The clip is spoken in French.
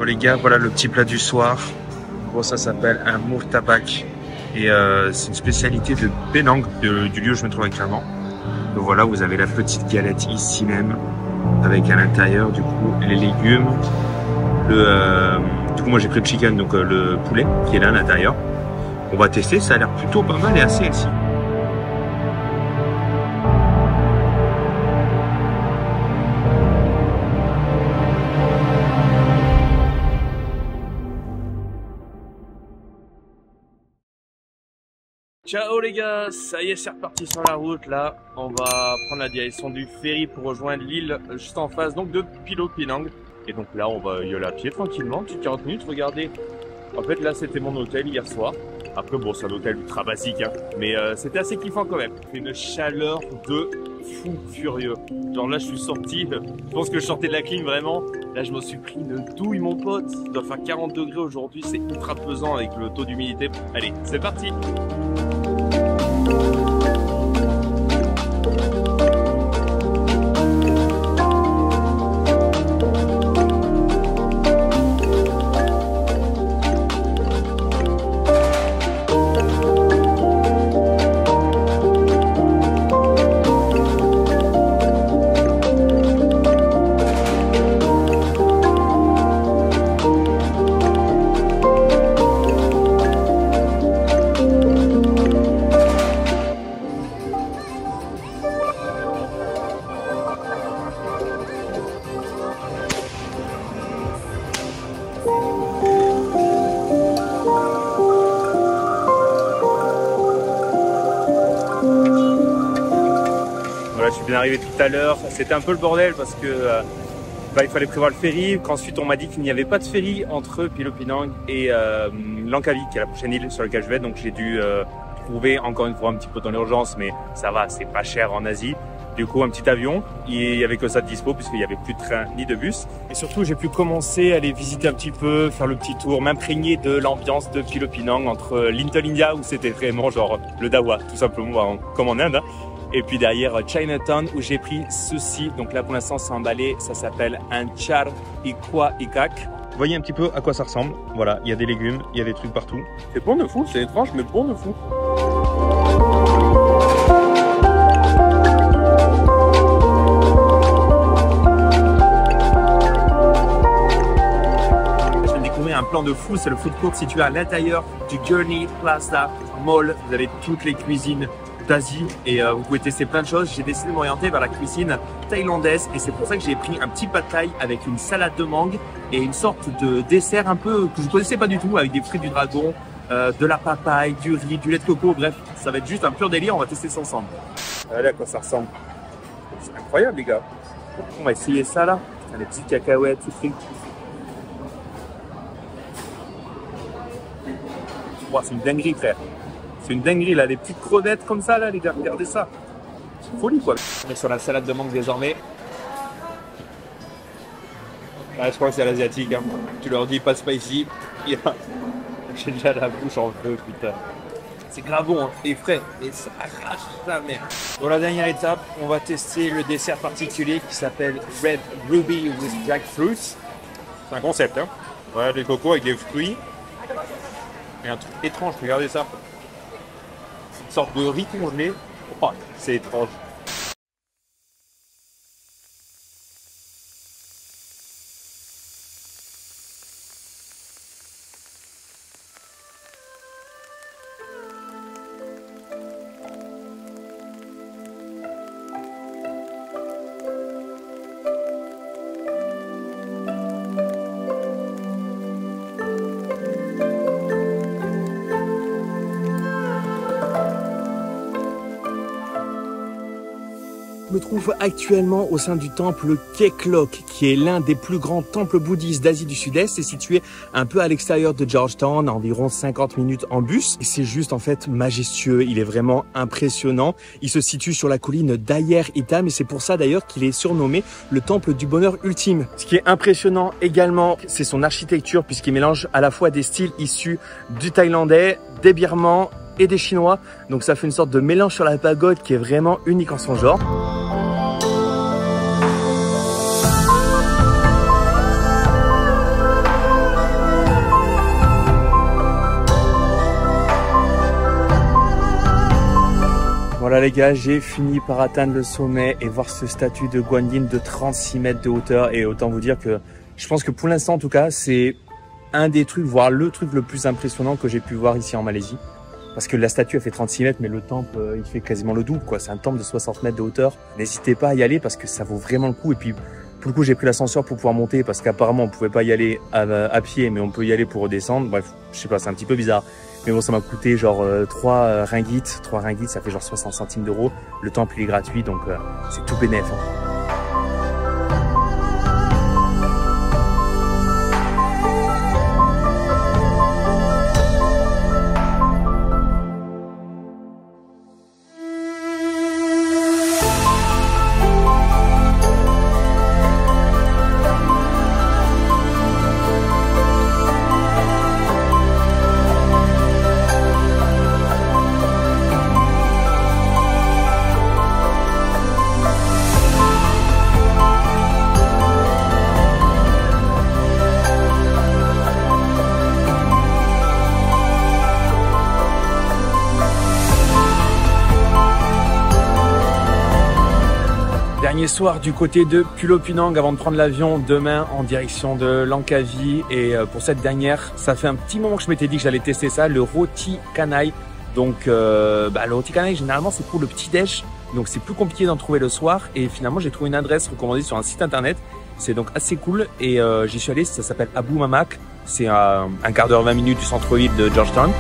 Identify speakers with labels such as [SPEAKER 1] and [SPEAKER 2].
[SPEAKER 1] Bon les gars, voilà le petit plat du soir. Bon, ça s'appelle un murtabak et c'est une spécialité de Penang, du lieu où je me trouve actuellement. Donc voilà, vous avez la petite galette ici même avec à l'intérieur du coup les légumes. Du coup moi j'ai pris le chicken, donc le poulet qui est là à l'intérieur. On va tester, ça a l'air plutôt pas mal et assez healthy. Ciao les gars, ça y est, c'est reparti sur la route. Là, on va prendre la direction du ferry pour rejoindre l'île juste en face, donc de Philo-Penang. Et donc là, on va y aller à pied tranquillement, petite 40 minutes. Regardez, en fait là, c'était mon hôtel hier soir. Après, bon, c'est un hôtel ultra basique, hein, mais c'était assez kiffant quand même. C'est une chaleur de fou furieux. Genre là, je suis sorti, je pense que je sortais de la clim vraiment. Là, je me suis pris une douille, mon pote. Il doit faire 40 degrés aujourd'hui, c'est ultra pesant avec le taux d'humidité. Allez, c'est parti! Je suis bien arrivé tout à l'heure, c'était un peu le bordel parce que il fallait prévoir le ferry, qu'ensuite on m'a dit qu'il n'y avait pas de ferry entre Philo-Penang et Langkawi, qui est la prochaine île sur laquelle je vais, donc j'ai dû trouver encore une fois un petit peu dans l'urgence, mais ça va, c'est pas cher en Asie. Du coup, un petit avion, il y avait que ça de dispo puisqu'il n'y avait plus de train ni de bus. Et surtout, j'ai pu commencer à aller visiter un petit peu, faire le petit tour, m'imprégner de l'ambiance de Philo-Penang entre Little India où c'était vraiment genre le dawa, tout simplement, comme en Inde. Et puis derrière Chinatown où j'ai pris ceci. Donc là pour l'instant c'est emballé, ça s'appelle un char ikwa ikak. Vous voyez un petit peu à quoi ça ressemble. Voilà, il y a des légumes, il y a des trucs partout. C'est bon de fou, c'est étrange mais bon de fou. Je viens de découvrir un plan de fou, c'est le food court situé à l'intérieur du Gurney Plaza Mall. Vous avez toutes les cuisines d'Asie et vous pouvez tester plein de choses. J'ai décidé de m'orienter vers la cuisine thaïlandaise et c'est pour ça que j'ai pris un petit pad thaï avec une salade de mangue et une sorte de dessert un peu que je ne connaissais pas du tout avec des fruits du dragon, de la papaye, du riz, du lait de coco. Bref, ça va être juste un pur délire, on va tester ça ensemble. Regardez à quoi ça ressemble. C'est incroyable les gars. On va essayer ça là. Putain, les petites cacahuètes, tout frit. Wow, c'est une dinguerie frère. C'est une dinguerie là, les petites crevettes comme ça là les gars, regardez ça. C'est une folie quoi. On est sur la salade de mangue désormais. Ah, je crois que c'est l'asiatique, hein. Tu leur dis pas spicy. J'ai déjà la bouche en feu putain. C'est grave bon hein, et frais et ça arrache sa mère. Pour la dernière étape, on va tester le dessert particulier qui s'appelle Red Ruby with Jackfruit. C'est un concept hein. Voilà des cocos avec des fruits. Et un truc étrange, regardez ça. Une sorte de riz congelé. Oh, c'est étrange. Je me trouve actuellement au sein du temple Keklok, qui est l'un des plus grands temples bouddhistes d'Asie du Sud-Est. C'est situé un peu à l'extérieur de Georgetown, à environ 50 minutes en bus. Et c'est juste en fait majestueux, il est vraiment impressionnant. Il se situe sur la colline d'Ayer Itam et c'est pour ça d'ailleurs qu'il est surnommé le temple du bonheur ultime. Ce qui est impressionnant également, c'est son architecture puisqu'il mélange à la fois des styles issus du thaïlandais, des birmans et des chinois. Donc ça fait une sorte de mélange sur la pagode qui est vraiment unique en son genre. Voilà les gars, j'ai fini par atteindre le sommet et voir ce statue de Guanyin de 36 mètres de hauteur. Et autant vous dire que je pense que pour l'instant en tout cas, c'est un des trucs, voire le truc le plus impressionnant que j'ai pu voir ici en Malaisie. Parce que la statue elle fait 36 mètres, mais le temple il fait quasiment le double, quoi. C'est un temple de 60 mètres de hauteur. N'hésitez pas à y aller parce que ça vaut vraiment le coup. Et puis pour le coup, j'ai pris l'ascenseur pour pouvoir monter parce qu'apparemment on pouvait pas y aller à pied, mais on peut y aller pour redescendre. Bref, je sais pas, c'est un petit peu bizarre. Mais bon, ça m'a coûté genre 3 ringgits. 3 ringgits, ça fait genre 60 centimes d'euros. Le temple, il est gratuit, donc c'est tout bénef. Hein. Dernier soir du côté de Pulau Pinang avant de prendre l'avion demain en direction de Langkawi. Et pour cette dernière, ça fait un petit moment que je m'étais dit que j'allais tester ça, le roti canai. Donc le roti canai généralement c'est pour le petit déj, donc c'est plus compliqué d'en trouver le soir. Et finalement j'ai trouvé une adresse recommandée sur un site internet, c'est donc assez cool. Et j'y suis allé, ça s'appelle Abu Mamak, c'est un quart d'heure 20 minutes du centre-ville de Georgetown.